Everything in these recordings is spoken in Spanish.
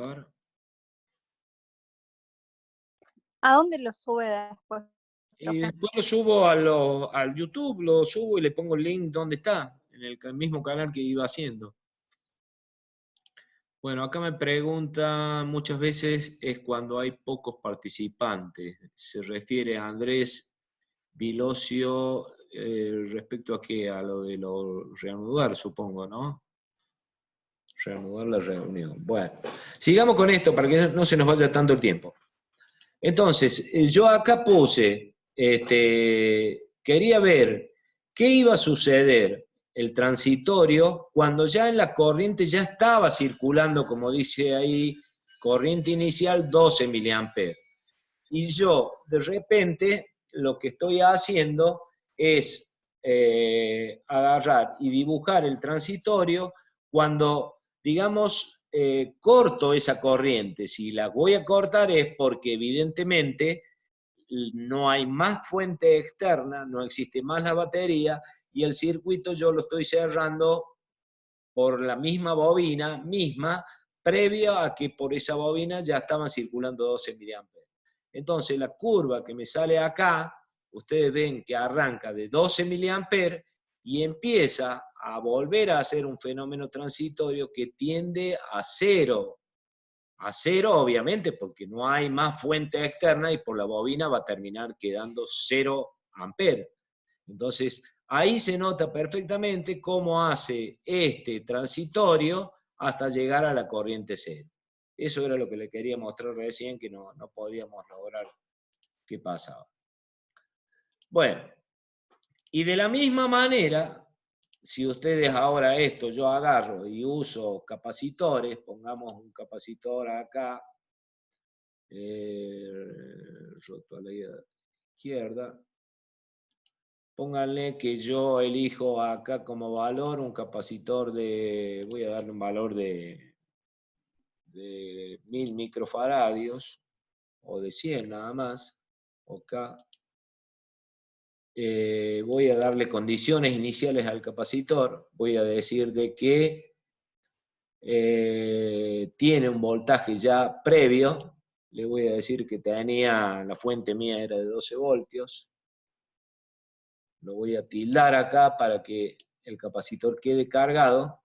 ver. ¿A dónde lo sube después? Y después lo subo al YouTube, lo subo y le pongo el link donde está, en el mismo canal que iba haciendo. Bueno, acá me preguntan muchas veces es cuando hay pocos participantes. Se refiere a Andrés Vilocio respecto a qué, a lo de reanudar, supongo, ¿no? Reanudar la reunión. Bueno, sigamos con esto para que no se nos vaya tanto el tiempo. Entonces, yo acá puse, quería ver qué iba a suceder el transitorio cuando ya en la corriente ya estaba circulando, como dice ahí, corriente inicial 12 miliamperes. Y yo, de repente, lo que estoy haciendo es agarrar y dibujar el transitorio cuando, digamos, corto esa corriente. Si la voy a cortar es porque evidentemente no hay más fuente externa, no existe más la batería y el circuito yo lo estoy cerrando por la misma bobina misma, previa a que por esa bobina ya estaban circulando 12 miliamperes. Entonces la curva que me sale acá, ustedes ven que arranca de 12 miliamperes y empieza a volver a hacer un fenómeno transitorio que tiende a cero. A cero, obviamente, porque no hay más fuente externa y por la bobina va a terminar quedando 0 amperes. Entonces, ahí se nota perfectamente cómo hace este transitorio hasta llegar a la corriente cero. Eso era lo que le quería mostrar recién, que no podíamos lograr que pasaba. Bueno, y de la misma manera, si ustedes ahora esto yo agarro y uso capacitores, pongamos un capacitor acá, roto a la izquierda, pónganle que yo elijo acá como valor un capacitor de, voy a darle un valor de 1000 microfaradios, o de 100 nada más, acá. Voy a darle condiciones iniciales al capacitor, voy a decir de que tiene un voltaje ya previo, le voy a decir que tenía, la fuente mía era de 12 voltios, lo voy a tildar acá para que el capacitor quede cargado.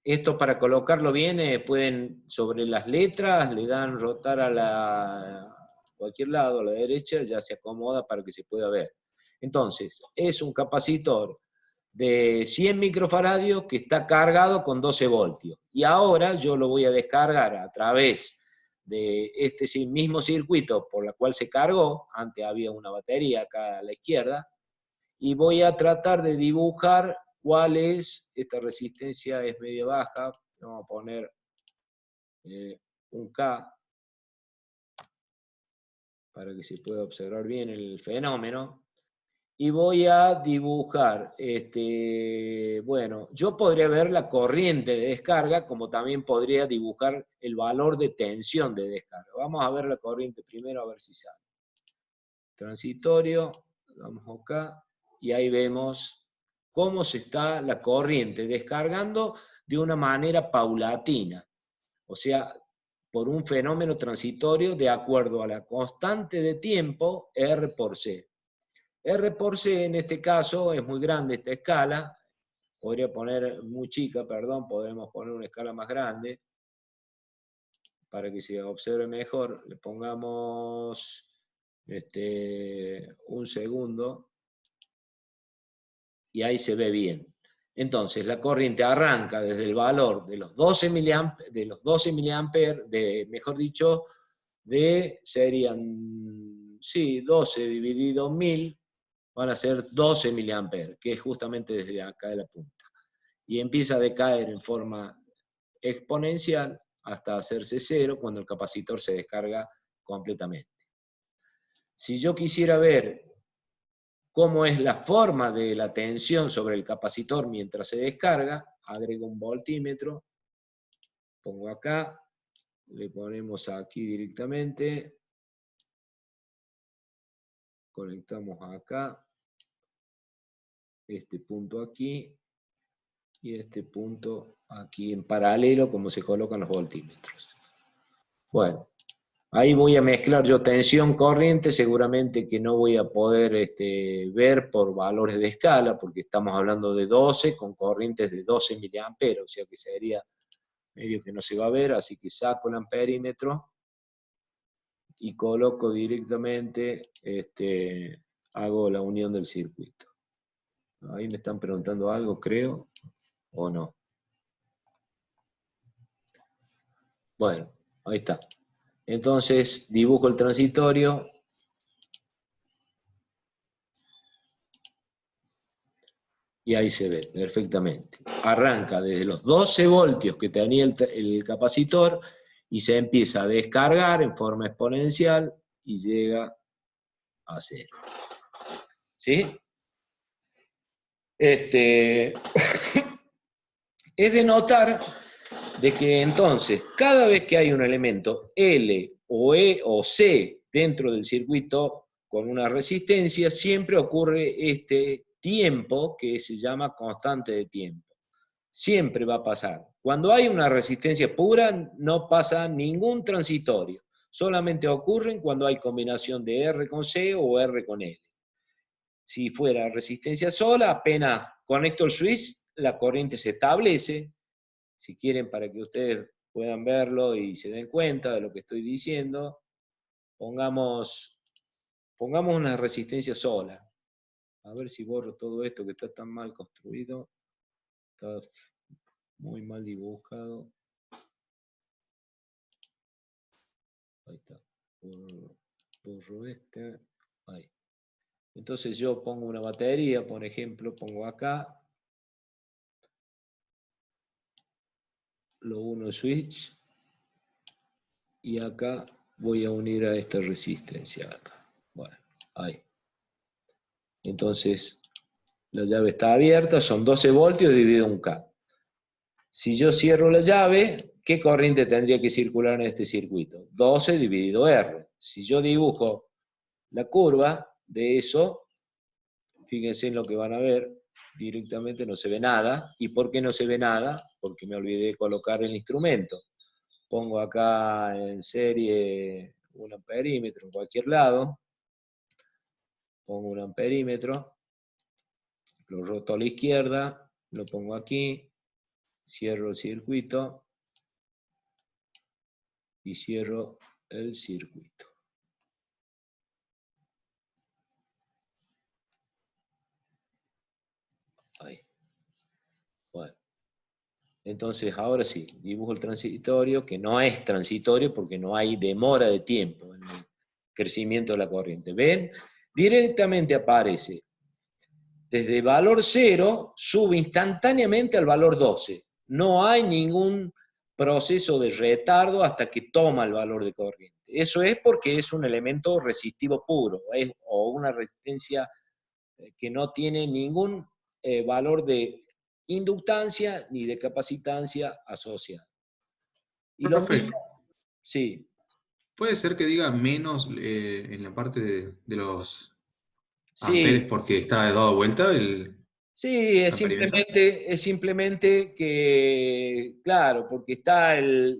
Esto para colocarlo bien, pueden sobre las letras, le dan rotar a cualquier lado, a la derecha, ya se acomoda para que se pueda ver. Entonces, es un capacitor de 100 microfaradios que está cargado con 12 voltios. Y ahora yo lo voy a descargar a través de este mismo circuito por el cual se cargó, antes había una batería acá a la izquierda, y voy a tratar de dibujar cuál es, esta resistencia es media baja, vamos a poner un K, para que se pueda observar bien el fenómeno, y voy a dibujar, bueno, yo podría ver la corriente de descarga, como también podría dibujar el valor de tensión de descarga. Vamos a ver la corriente primero, a ver si sale. Transitorio, vamos acá, y ahí vemos cómo se está la corriente descargando de una manera paulatina, o sea, por un fenómeno transitorio de acuerdo a la constante de tiempo R por C. R por C en este caso es muy grande esta escala, podría poner muy chica, perdón, podemos poner una escala más grande para que se observe mejor. Le pongamos un segundo y ahí se ve bien. Entonces la corriente arranca desde el valor de los 12 miliamperes, mejor dicho, serían, sí, 12 dividido 1000, van a ser 12 miliamperes, que es justamente desde acá de la punta. Y empieza a decaer en forma exponencial hasta hacerse cero cuando el capacitor se descarga completamente. Si yo quisiera ver cómo es la forma de la tensión sobre el capacitor mientras se descarga, agrego un voltímetro, pongo acá, le ponemos aquí directamente, conectamos acá, este punto aquí, y este punto aquí en paralelo, como se colocan los voltímetros. Bueno, ahí voy a mezclar yo tensión, corriente, seguramente que no voy a poder ver por valores de escala, porque estamos hablando de 12 con corrientes de 12 miliamperes, o sea que sería medio que no se va a ver, así que saco el amperímetro y coloco directamente, hago la unión del circuito. Ahí me están preguntando algo, creo, o no. Bueno, ahí está. Entonces dibujo el transitorio. Y ahí se ve perfectamente. Arranca desde los 12 voltios que tenía el capacitor y se empieza a descargar en forma exponencial y llega a 0. ¿Sí? Es de notar de que entonces, cada vez que hay un elemento L o E o C dentro del circuito con una resistencia, siempre ocurre este tiempo que se llama constante de tiempo. Siempre va a pasar. Cuando hay una resistencia pura, no pasa ningún transitorio. Solamente ocurren cuando hay combinación de R con C o R con L. Si fuera resistencia sola, apenas conecto el switch, la corriente se establece. Si quieren, para que ustedes puedan verlo y se den cuenta de lo que estoy diciendo, pongamos una resistencia sola. A ver si borro todo esto que está tan mal construido. Está muy mal dibujado. Ahí está. Borro este. Ahí. Entonces yo pongo una batería, por ejemplo, pongo acá. Lo uno switch. Y acá voy a unir a esta resistencia acá. Bueno, ahí. Entonces, la llave está abierta, son 12 voltios dividido en K. Si yo cierro la llave, ¿qué corriente tendría que circular en este circuito? 12 dividido R. Si yo dibujo la curva de eso, fíjense en lo que van a ver, directamente no se ve nada. ¿Y por qué no se ve nada? Porque me olvidé de colocar el instrumento. Pongo acá en serie un amperímetro en cualquier lado. Pongo un amperímetro. Lo roto a la izquierda. Lo pongo aquí. Cierro el circuito. Y cierro el circuito. Ahí. Bueno. Entonces, ahora sí, dibujo el transitorio, que no es transitorio porque no hay demora de tiempo en el crecimiento de la corriente. ¿Ven? Directamente aparece. Desde valor 0 sube instantáneamente al valor 12. No hay ningún proceso de retardo hasta que toma el valor de corriente. Eso es porque es un elemento resistivo puro, o una resistencia que no tiene ningún valor de inductancia ni de capacitancia asociada. Y lo Profe, mismo, sí. puede ser que diga menos en la parte de los amperes Sí, porque está dado vuelta el sí, amperímetro. es simplemente que, claro, porque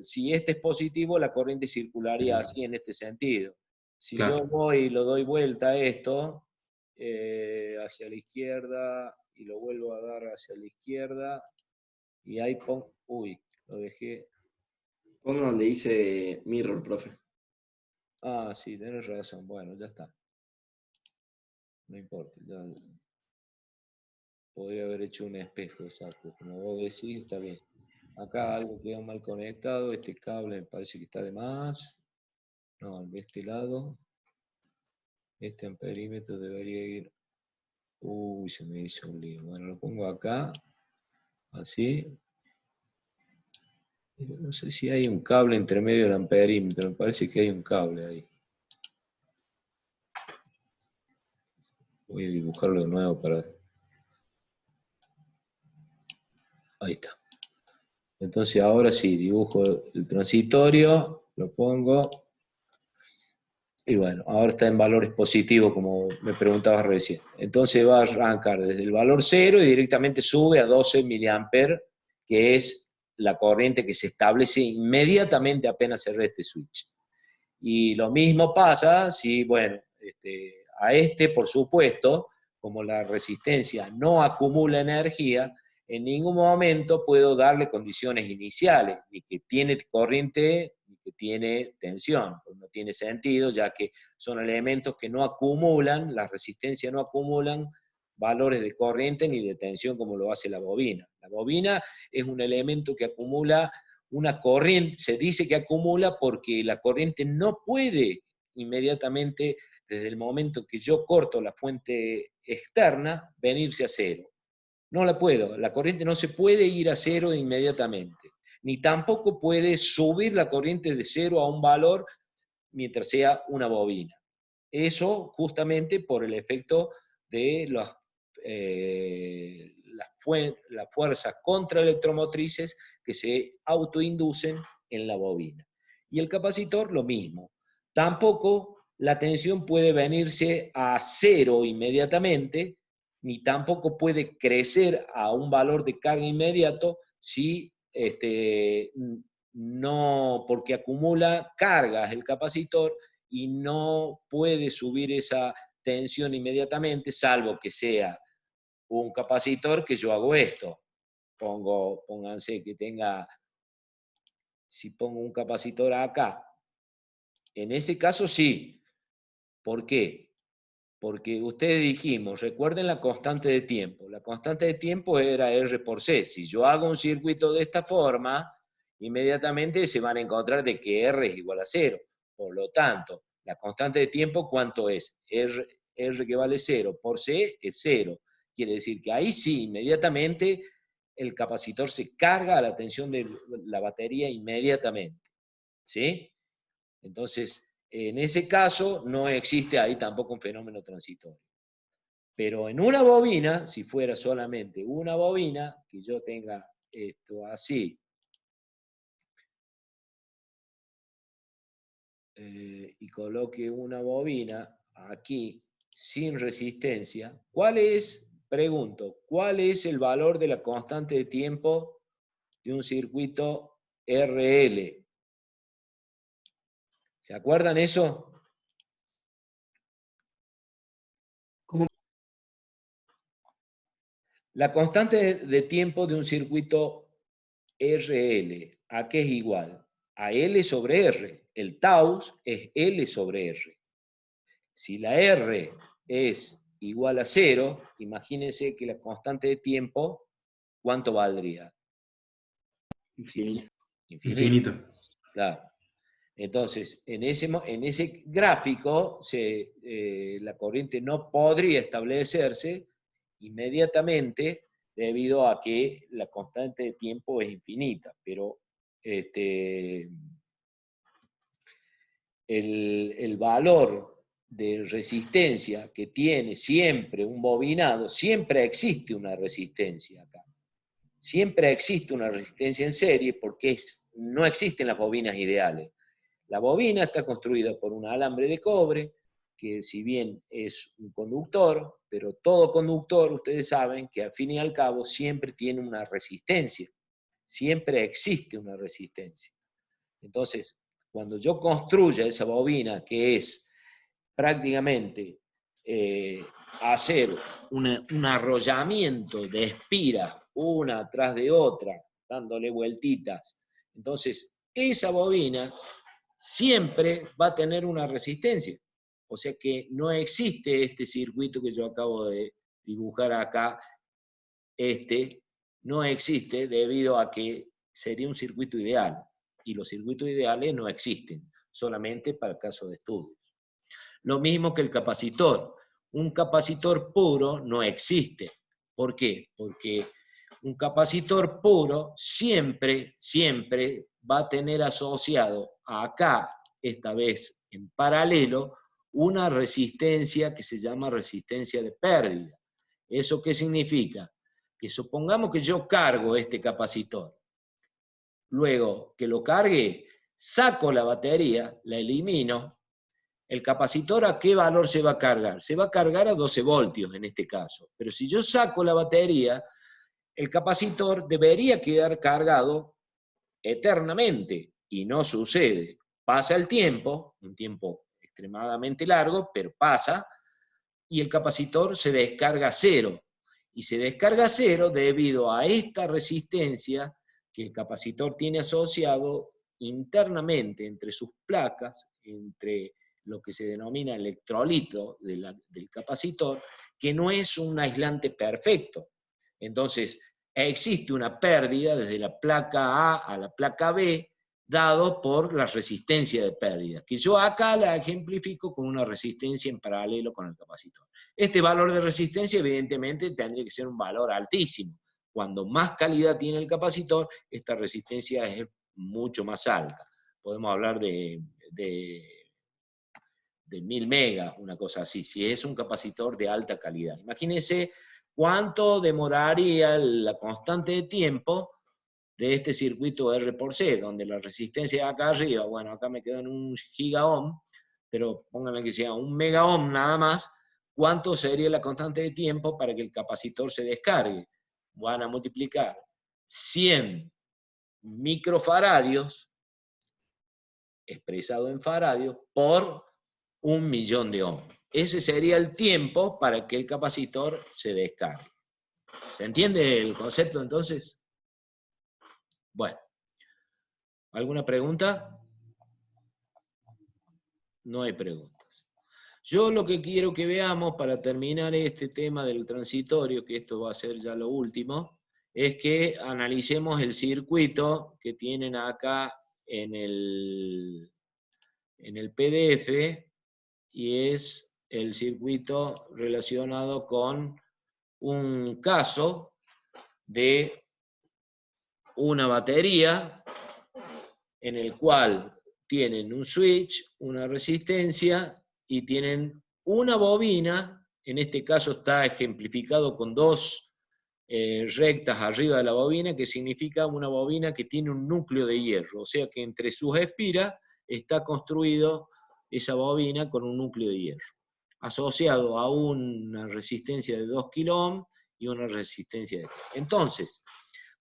si este es positivo, la corriente circularía así en este sentido. Si yo Claro. voy y lo doy vuelta a esto, hacia la izquierda, y lo vuelvo a dar hacia la izquierda, y ahí pongo, uy, lo dejé. Ponga donde dice mirror, profe. Ah, sí, tenés razón, bueno, ya está. No importa, ya podría haber hecho un espejo, exacto. Como vos decís, está bien. Acá algo quedó mal conectado, este cable me parece que está de más. No, de este lado. Este amperímetro debería ir. Uy, se me hizo un lío. Bueno, lo pongo acá. Así. No sé si hay un cable entre medio del amperímetro. Me parece que hay un cable ahí. Voy a dibujarlo de nuevo para... Ahí está. Entonces ahora sí, dibujo el transitorio, lo pongo Y bueno, ahora está en valores positivos, como me preguntabas recién. Entonces va a arrancar desde el valor 0 y directamente sube a 12 miliamperes, que es la corriente que se establece inmediatamente apenas se este switch. Y lo mismo pasa si, bueno, por supuesto, como la resistencia no acumula energía, en ningún momento puedo darle condiciones iniciales, ni que tiene corriente, ni que tiene tensión. Pues no tiene sentido, ya que son elementos que no acumulan, las resistencias no acumulan valores de corriente ni de tensión como lo hace la bobina. La bobina es un elemento que acumula una corriente, se dice que acumula porque la corriente no puede inmediatamente, desde el momento que yo corto la fuente externa, venirse a cero. No la puedo, la corriente no se puede ir a cero inmediatamente, ni tampoco puede subir la corriente de cero a un valor mientras sea una bobina. Eso justamente por el efecto de las fuerzas contraelectromotrices que se autoinducen en la bobina. Y el capacitor lo mismo. Tampoco la tensión puede venirse a cero inmediatamente, ni tampoco puede crecer a un valor de carga inmediato si no, porque acumula cargas el capacitor y no puede subir esa tensión inmediatamente, salvo que sea un capacitor que yo hago esto. Pónganse que tenga, si pongo un capacitor acá, en ese caso sí. ¿Por qué? Porque ustedes dijimos, recuerden la constante de tiempo. La constante de tiempo era R por C. Si yo hago un circuito de esta forma, inmediatamente se van a encontrar de que R es igual a 0. Por lo tanto, la constante de tiempo, ¿cuánto es? R que vale 0 por C es 0. Quiere decir que ahí sí, inmediatamente, el capacitor se carga a la tensión de la batería inmediatamente. ¿Sí? Entonces, en ese caso no existe ahí tampoco un fenómeno transitorio. Pero en una bobina, si fuera solamente una bobina, que yo tenga esto así, y coloque una bobina aquí sin resistencia, pregunto, ¿cuál es el valor de la constante de tiempo de un circuito RL? ¿Se acuerdan eso? ¿Cómo? La constante de tiempo de un circuito RL, ¿a qué es igual? A L sobre R. El tau es L sobre R. Si la R es igual a 0, imagínense que la constante de tiempo, ¿cuánto valdría? Infinito. Infinito. Claro. Entonces, en ese gráfico, la corriente no podría establecerse inmediatamente debido a que la constante de tiempo es infinita, pero el valor de resistencia que tiene siempre un bobinado, siempre existe una resistencia acá. Siempre existe una resistencia en serie porque no existen las bobinas ideales. La bobina está construida por un alambre de cobre, que si bien es un conductor, pero todo conductor, ustedes saben que al fin y al cabo siempre tiene una resistencia, siempre existe una resistencia. Entonces, cuando yo construya esa bobina, que es prácticamente hacer un arrollamiento de espiras, una atrás de otra, dándole vueltitas, entonces esa bobina siempre va a tener una resistencia. O sea que no existe este circuito que yo acabo de dibujar acá, no existe debido a que sería un circuito ideal. Y los circuitos ideales no existen, solamente para el caso de estudios. Lo mismo que el capacitor. Un capacitor puro no existe. ¿Por qué? Porque un capacitor puro siempre va a tener asociado acá, esta vez en paralelo, una resistencia que se llama resistencia de pérdida. ¿Eso qué significa? Que supongamos que yo cargo este capacitor. Luego que lo cargue, saco la batería, la elimino, ¿El capacitor a qué valor se va a cargar? Se va a cargar a 12 voltios en este caso. Pero si yo saco la batería, el capacitor debería quedar cargado eternamente, y no sucede. Pasa el tiempo, un tiempo extremadamente largo, pero pasa, y el capacitor se descarga a cero. Y se descarga a cero debido a esta resistencia que el capacitor tiene asociado internamente entre sus placas, entre lo que se denomina electrolito del capacitor, que no es un aislante perfecto. Entonces, existe una pérdida desde la placa A a la placa B, dado por la resistencia de pérdida, que yo acá la ejemplifico con una resistencia en paralelo con el capacitor. Este valor de resistencia, evidentemente, tendría que ser un valor altísimo. Cuando más calidad tiene el capacitor, esta resistencia es mucho más alta. Podemos hablar de 1000 megas, una cosa así, si es un capacitor de alta calidad. Imagínense cuánto demoraría la constante de tiempo de este circuito R por C, donde la resistencia acá arriba, bueno, acá me quedo en 1 gigaohm, pero pónganle que sea 1 megaohm nada más, ¿cuánto sería la constante de tiempo para que el capacitor se descargue? Van a multiplicar 100 microfaradios, expresado en faradios, por 1.000.000 de ohms. Ese sería el tiempo para que el capacitor se descargue. ¿Se entiende el concepto entonces? Bueno, ¿alguna pregunta? No hay preguntas. Yo lo que quiero que veamos para terminar este tema del transitorio, que esto va a ser ya lo último, es que analicemos el circuito que tienen acá en el PDF, y es el circuito relacionado con un caso de una batería en el cual tienen un switch, una resistencia y tienen una bobina. En este caso está ejemplificado con dos rectas arriba de la bobina, que significa una bobina que tiene un núcleo de hierro, o sea que entre sus espiras está construido esa bobina con un núcleo de hierro, asociado a una resistencia de 2 kΩ y una resistencia de 3. Entonces,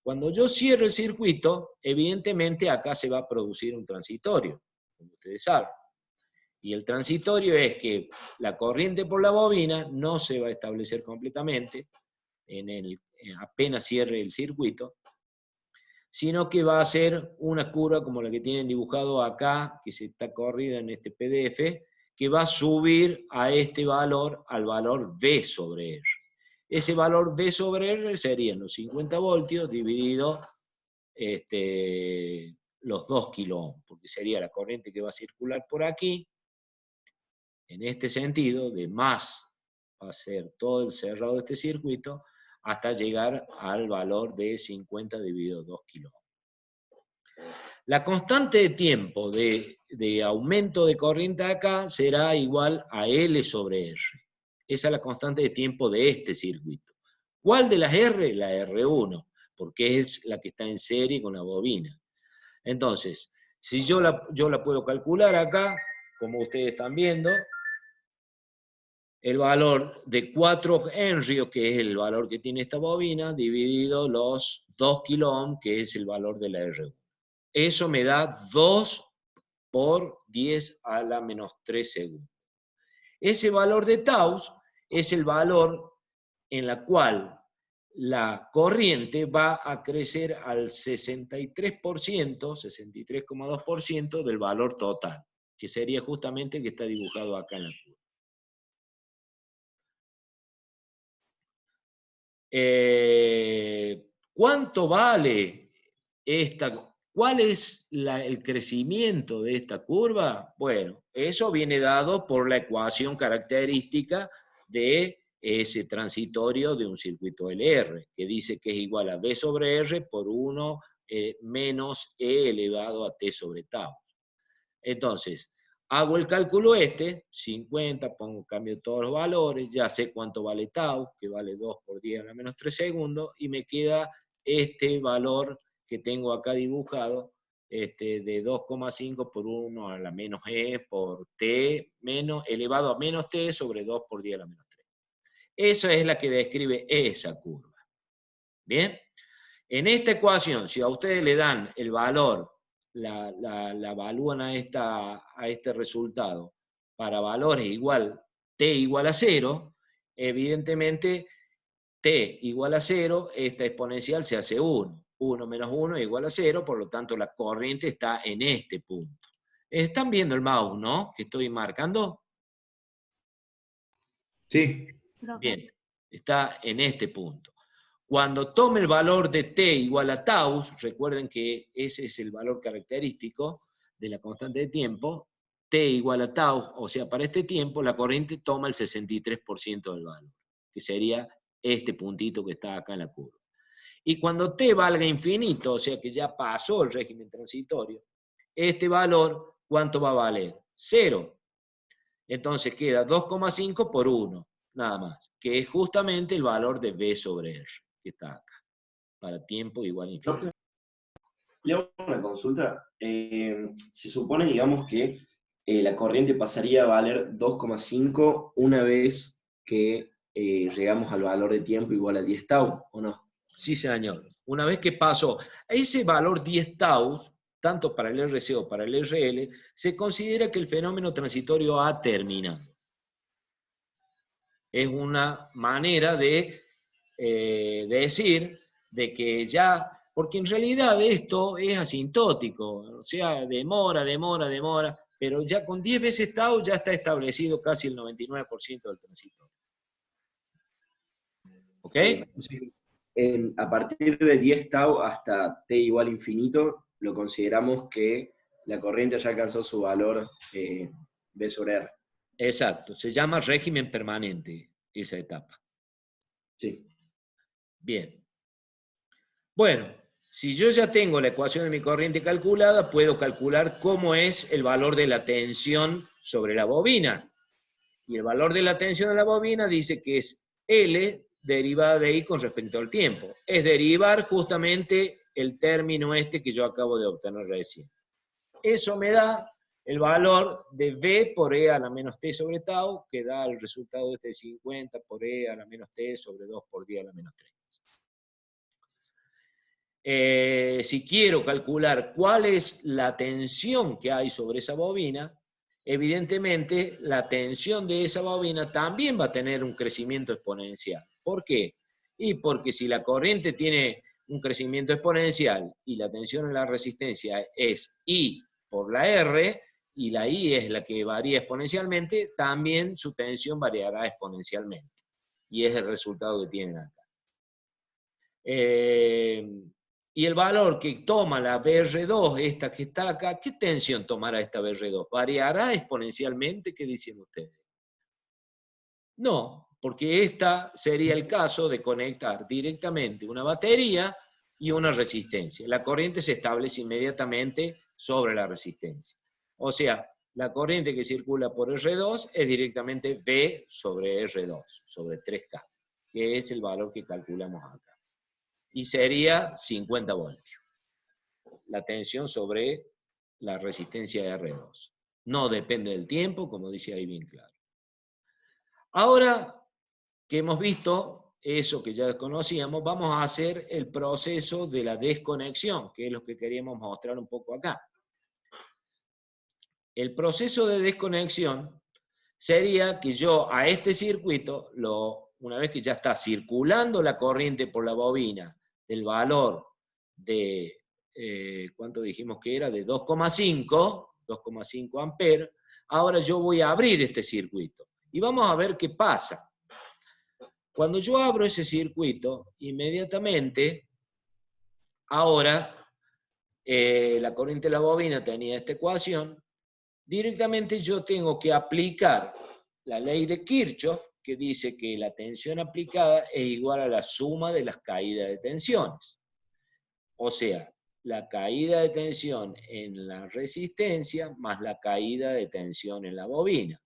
cuando yo cierro el circuito, evidentemente acá se va a producir un transitorio, como ustedes saben. Y el transitorio es que la corriente por la bobina no se va a establecer completamente apenas cierre el circuito, sino que va a ser una curva como la que tienen dibujado acá, que se está corrida en este PDF, que va a subir a este valor, al valor V sobre R. Ese valor V sobre R serían los 50 voltios dividido los 2 kΩ, porque sería la corriente que va a circular por aquí, en este sentido, de más va a ser todo el cerrado de este circuito, hasta llegar al valor de 50 dividido 2 kΩ. La constante de tiempo de aumento de corriente acá será igual a L sobre R. Esa es la constante de tiempo de este circuito. ¿Cuál de las R? La R1, porque es la que está en serie con la bobina. Entonces, si yo la puedo calcular acá, como ustedes están viendo, el valor de 4 henrios, que es el valor que tiene esta bobina, dividido los 2 kΩ, que es el valor de la R1. Eso me da 2 por 10 a la menos 3 segundos. Ese valor de tau es el valor en la cual la corriente va a crecer al 63%, 63,2% del valor total, que sería justamente el que está dibujado acá en la curva. ¿Cuánto vale esta? ¿Cuál es el crecimiento de esta curva? Bueno, eso viene dado por la ecuación característica de ese transitorio de un circuito LR, que dice que es igual a V sobre R por 1 menos E elevado a T sobre tau. Entonces, hago el cálculo 50, cambio todos los valores, ya sé cuánto vale tau, que vale 2 por 10 a la menos 3 segundos, y me queda este valor que tengo acá dibujado, de 2,5 por 1 a la menos e por t elevado a menos t sobre 2 por 10 a la menos 3. Esa es la que describe esa curva. ¿Bien? En esta ecuación, si a ustedes le dan el valor, la evalúan a este resultado para valores igual, t igual a 0, evidentemente t igual a 0, esta exponencial se hace 1. 1 menos 1 es igual a 0, por lo tanto la corriente está en este punto. ¿Están viendo el mouse, no? Que estoy marcando. Sí. Bien, está en este punto. Cuando tome el valor de t igual a tau, recuerden que ese es el valor característico de la constante de tiempo, t igual a tau, o sea, para este tiempo la corriente toma el 63% del valor, que sería este puntito que está acá en la curva. Y cuando t valga infinito, o sea que ya pasó el régimen transitorio, este valor, ¿cuánto va a valer? 0. Entonces queda 2,5 por 1, nada más, que es justamente el valor de B sobre R, que está acá, para tiempo igual a infinito. Le hago una consulta. Se supone, digamos, que la corriente pasaría a valer 2,5 una vez que llegamos al valor de tiempo igual a 10 tau, ¿o no? Sí, señor. Una vez que pasó ese valor 10 tau, tanto para el RC o para el RL, se considera que el fenómeno transitorio ha terminado. Es una manera de decir de que ya, porque en realidad esto es asintótico, o sea, demora, pero ya con 10 veces tau ya está establecido casi el 99% del transitorio. ¿Ok? Sí. A partir de 10 tau hasta t igual a infinito, lo consideramos que la corriente ya alcanzó su valor B sobre R. Exacto, se llama régimen permanente esa etapa. Sí. Bien. Bueno, si yo ya tengo la ecuación de mi corriente calculada, puedo calcular cómo es el valor de la tensión sobre la bobina. Y el valor de la tensión de la bobina dice que es L derivada de I con respecto al tiempo. Es derivar justamente el término este que yo acabo de obtener recién. Eso me da el valor de V por E a la menos T sobre tau, que da el resultado de este 50 por E a la menos T sobre 2 por 10 a la menos 3. Si quiero calcular cuál es la tensión que hay sobre esa bobina, evidentemente la tensión de esa bobina también va a tener un crecimiento exponencial. ¿Por qué? Y porque si la corriente tiene un crecimiento exponencial y la tensión en la resistencia es I por la R, y la I es la que varía exponencialmente, también su tensión variará exponencialmente. Y es el resultado que tienen acá. Y el valor que toma la BR2, esta que está acá, ¿qué tensión tomará esta BR2? ¿Variará exponencialmente? ¿Qué dicen ustedes? No, porque esta sería el caso de conectar directamente una batería y una resistencia. La corriente se establece inmediatamente sobre la resistencia. O sea, la corriente que circula por R2 es directamente V sobre R2, sobre 3K, que es el valor que calculamos acá. Y sería 50 voltios. La tensión sobre la resistencia de R2. No depende del tiempo, como dice ahí bien claro. Ahora que hemos visto eso que ya conocíamos, vamos a hacer el proceso de la desconexión, que es lo que queríamos mostrar un poco acá. El proceso de desconexión sería que yo a este circuito, una vez que ya está circulando la corriente por la bobina del valor de, ¿cuánto dijimos que era? De 2,5 amperes, ahora yo voy a abrir este circuito. Y vamos a ver qué pasa. Cuando yo abro ese circuito, inmediatamente, ahora, la corriente de la bobina tenía esta ecuación, directamente yo tengo que aplicar la ley de Kirchhoff, que dice que la tensión aplicada es igual a la suma de las caídas de tensiones. O sea, la caída de tensión en la resistencia más la caída de tensión en la bobina.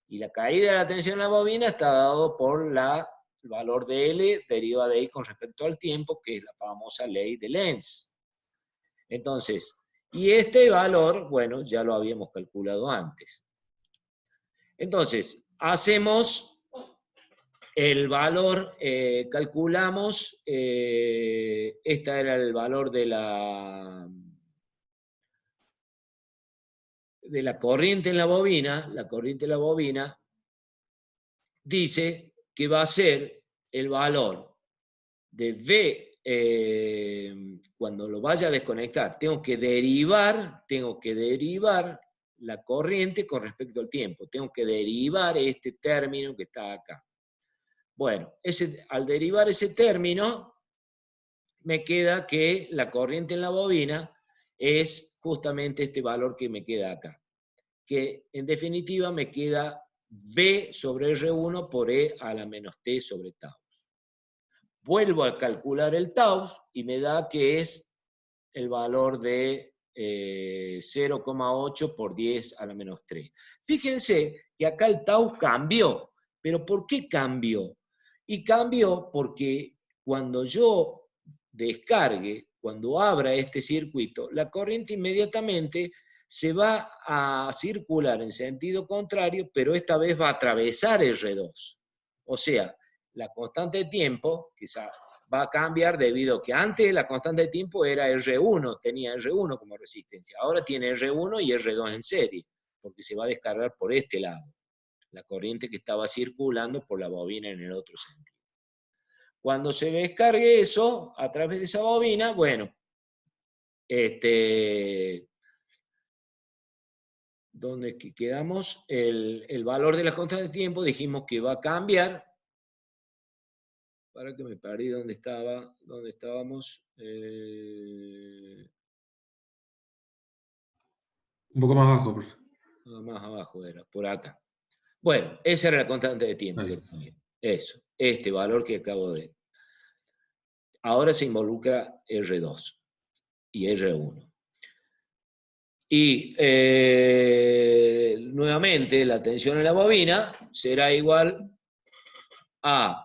Y la caída de la tensión en la bobina está dado por el valor de L derivada de I con respecto al tiempo, que es la famosa ley de Lenz. Entonces, Y este valor, bueno, ya lo habíamos calculado antes. Entonces, hacemos el valor, calculamos, este era el valor de la corriente en la bobina. La corriente en la bobina dice que va a ser el valor de V, cuando lo vaya a desconectar, tengo que derivar la corriente con respecto al tiempo, tengo que derivar este término que está acá. Bueno, al derivar ese término, me queda que la corriente en la bobina es justamente este valor que me queda acá, que en definitiva me queda V sobre R1 por E a la menos T sobre tau. Vuelvo a calcular el tau y me da que es el valor de 0,8 por 10 a la menos 3. Fíjense que acá el tau cambió. ¿Pero por qué cambió? Y cambió porque cuando yo descargue, cuando abra este circuito, la corriente inmediatamente se va a circular en sentido contrario, pero esta vez va a atravesar R2. O sea, la constante de tiempo, que va a cambiar debido a que antes la constante de tiempo era R1, tenía R1 como resistencia. Ahora tiene R1 y R2 en serie, porque se va a descargar por este lado, la corriente que estaba circulando por la bobina en el otro sentido. Cuando se descargue eso a través de esa bobina, bueno, donde quedamos, el valor de la constante de tiempo dijimos que va a cambiar. Para que me perdí dónde estábamos. Un poco más abajo, por favor. Más abajo era, por acá. Bueno, esa era la constante de tiempo. Eso, este valor que acabo de... Ahora se involucra R2 y R1. Y nuevamente la tensión en la bobina será igual a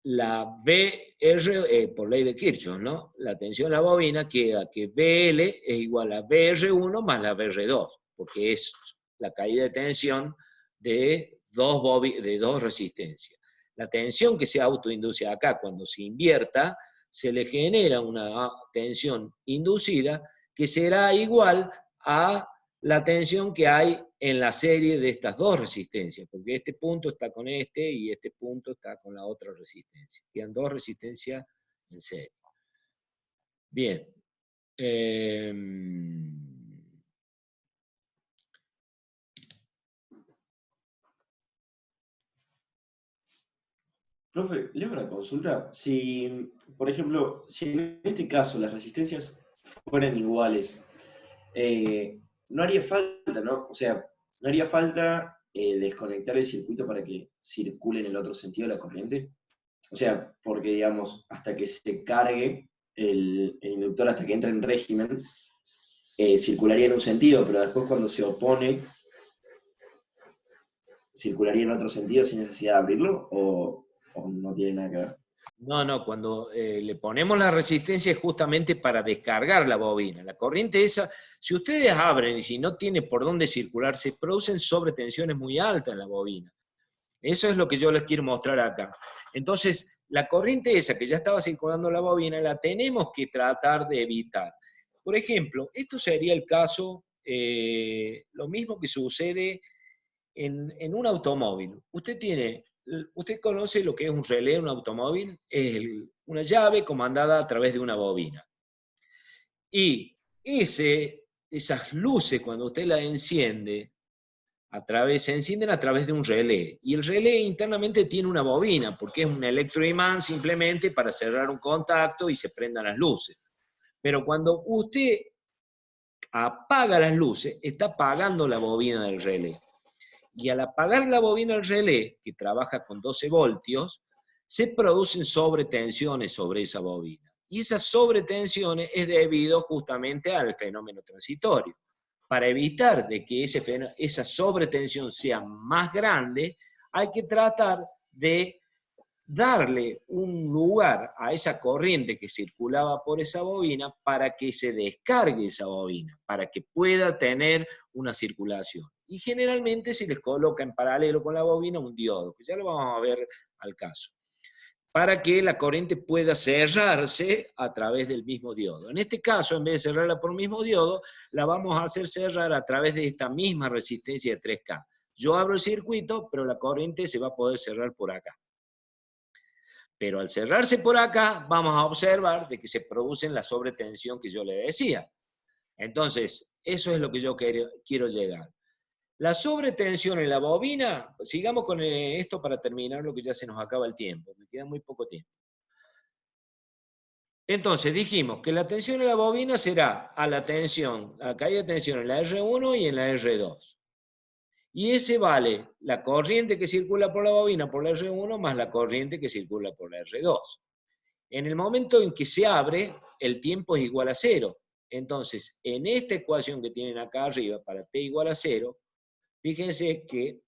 la VR, por ley de Kirchhoff, ¿no? La tensión en la bobina queda que VL es igual a VR1 más la VR2, porque es la caída de tensión de dos resistencias. La tensión que se autoinduce acá, cuando se invierta, se le genera una tensión inducida que será igual a la tensión que hay en la serie de estas dos resistencias, porque este punto está con este y este punto está con la otra resistencia. Quedan dos resistencias en serie. Bien. Profe, le hago una consulta. Si, por ejemplo, si en este caso las resistencias fueran iguales, no haría falta, ¿no? O sea, no haría falta desconectar el circuito para que circule en el otro sentido la corriente. O sea, porque, digamos, hasta que se cargue el inductor, hasta que entre en régimen, circularía en un sentido, pero después cuando se opone, circularía en otro sentido sin necesidad de abrirlo, o no tiene nada que ver. No, cuando le ponemos la resistencia es justamente para descargar la bobina. La corriente esa, si ustedes abren y si no tiene por dónde circular, se producen sobretensiones muy altas en la bobina. Eso es lo que yo les quiero mostrar acá. Entonces, la corriente esa que ya estaba circulando en la bobina, la tenemos que tratar de evitar. Por ejemplo, esto sería el caso, lo mismo que sucede en un automóvil. Usted conoce lo que es un relé en un automóvil, es una llave comandada a través de una bobina. Y esas luces, cuando usted las enciende, se encienden a través de un relé. Y el relé internamente tiene una bobina, porque es un electroimán simplemente para cerrar un contacto y se prendan las luces. Pero cuando usted apaga las luces, está apagando la bobina del relé. Y al apagar la bobina del relé, que trabaja con 12 voltios, se producen sobretensiones sobre esa bobina. Y esas sobretensiones es debido justamente al fenómeno transitorio. Para evitar de que esa sobretensión sea más grande, hay que tratar de darle un lugar a esa corriente que circulaba por esa bobina para que se descargue esa bobina, para que pueda tener una circulación. Y generalmente se les coloca en paralelo con la bobina un diodo, que ya lo vamos a ver al caso, para que la corriente pueda cerrarse a través del mismo diodo. En este caso, en vez de cerrarla por el mismo diodo, la vamos a hacer cerrar a través de esta misma resistencia de 3K. Yo abro el circuito, pero la corriente se va a poder cerrar por acá. Pero al cerrarse por acá, vamos a observar de que se produce la sobretensión que yo le decía. Entonces, eso es lo que yo quiero llegar. La sobretensión en la bobina, sigamos con esto para terminar lo que ya se nos acaba el tiempo, me queda muy poco tiempo. Entonces dijimos que la tensión en la bobina será a la caída de tensión en la R1 y en la R2. Y ese vale la corriente que circula por la bobina por la R1 más la corriente que circula por la R2. En el momento en que se abre, el tiempo es igual a 0. Entonces, en esta ecuación que tienen acá arriba, para t igual a 0, fíjense que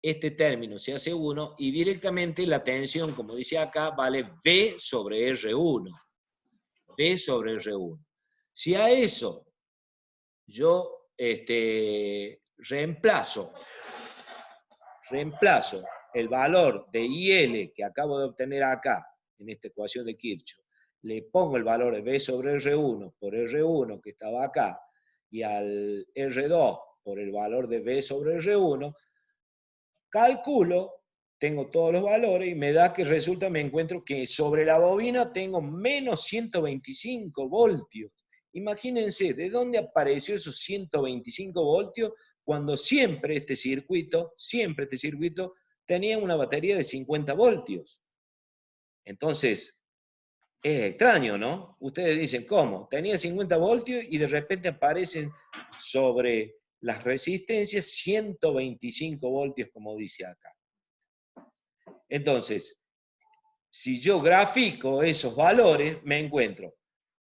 este término se hace 1 y directamente la tensión, como dice acá, vale V sobre R1. V sobre R1. Si a eso yo reemplazo el valor de IL que acabo de obtener acá, en esta ecuación de Kirchhoff, le pongo el valor de V sobre R1 por R1 que estaba acá, y al R2 por el valor de V sobre R1, calculo, tengo todos los valores y me da que resulta, me encuentro que sobre la bobina tengo menos 125 voltios. Imagínense, ¿de dónde apareció esos 125 voltios cuando siempre este circuito tenía una batería de 50 voltios? Entonces, es extraño, ¿no? Ustedes dicen, ¿cómo? Tenía 50 voltios y de repente aparecen sobre las resistencias 125 voltios, como dice acá. Entonces, si yo grafico esos valores, me encuentro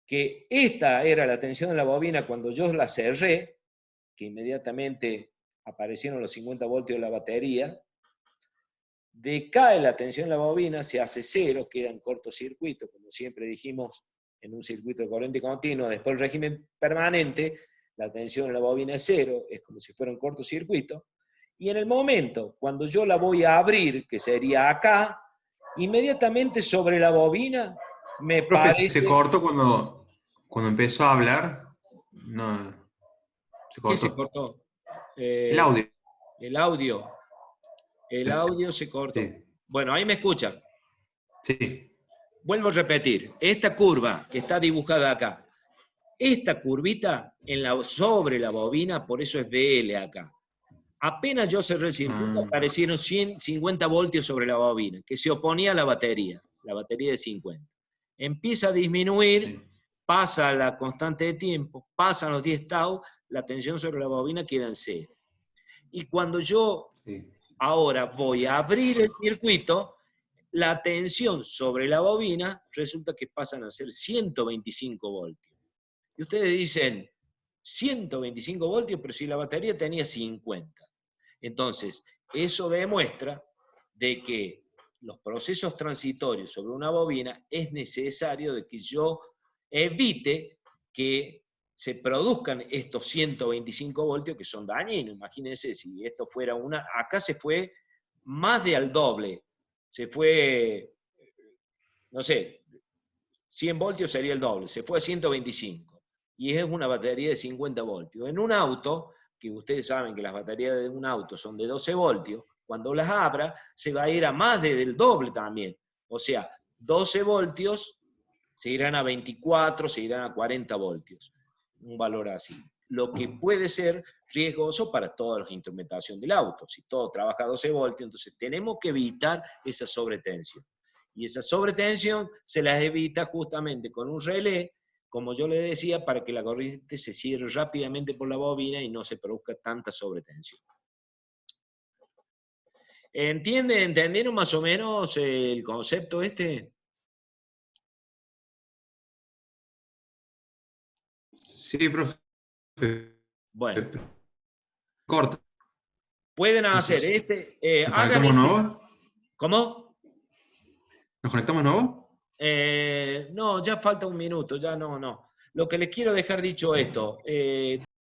que esta era la tensión de la bobina cuando yo la cerré, que inmediatamente aparecieron los 50 voltios de la batería, decae la tensión de la bobina, se hace 0, queda en cortocircuito, como siempre dijimos, en un circuito de corriente continua. Después el régimen permanente, la tensión de la bobina es 0, es como si fuera un cortocircuito. Y en el momento, cuando yo la voy a abrir, que sería acá, inmediatamente sobre la bobina me Profe, parece... se cortó cuando empezó a hablar. No, se ¿Qué se cortó. cortó? El audio. El audio. El audio se cortó. Sí. Bueno, ahí me escuchan. Sí. Vuelvo a repetir, esta curva que está dibujada acá, esta curvita sobre la bobina, por eso es BL acá. Apenas yo cerré el circuito, aparecieron 150 voltios sobre la bobina, que se oponía a la batería de 50. Empieza a disminuir, Sí. pasa la constante de tiempo, pasan los 10 tau, la tensión sobre la bobina queda en 0. Y cuando yo ahora voy a abrir el circuito, la tensión sobre la bobina resulta que pasan a ser 125 voltios. Y ustedes dicen, 125 voltios, pero si la batería tenía 50. Entonces, eso demuestra de que los procesos transitorios sobre una bobina es necesario de que yo evite que se produzcan estos 125 voltios que son dañinos. Imagínense, si esto fuera acá se fue más de al doble. Se fue, no sé, 100 voltios sería el doble, se fue a 125. Y es una batería de 50 voltios. En un auto, que ustedes saben que las baterías de un auto son de 12 voltios, cuando las abra se va a ir a más del doble también. O sea, 12 voltios se irán a 24, se irán a 40 voltios. Un valor así. Lo que puede ser riesgoso para toda la instrumentación del auto. Si todo trabaja a 12 voltios, entonces tenemos que evitar esa sobretensión. Y esa sobretensión se las evita justamente con un relé, como yo le decía, para que la corriente se cierre rápidamente por la bobina y no se produzca tanta sobretensión. ¿Entendieron más o menos el concepto este? Sí, profe. Bueno. Corta. Pueden hacer ¿Conectamos hagan nuevo? ¿Cómo? ¿Nos conectamos de nuevo? No, ya falta un minuto, ya no. Lo que les quiero dejar dicho esto,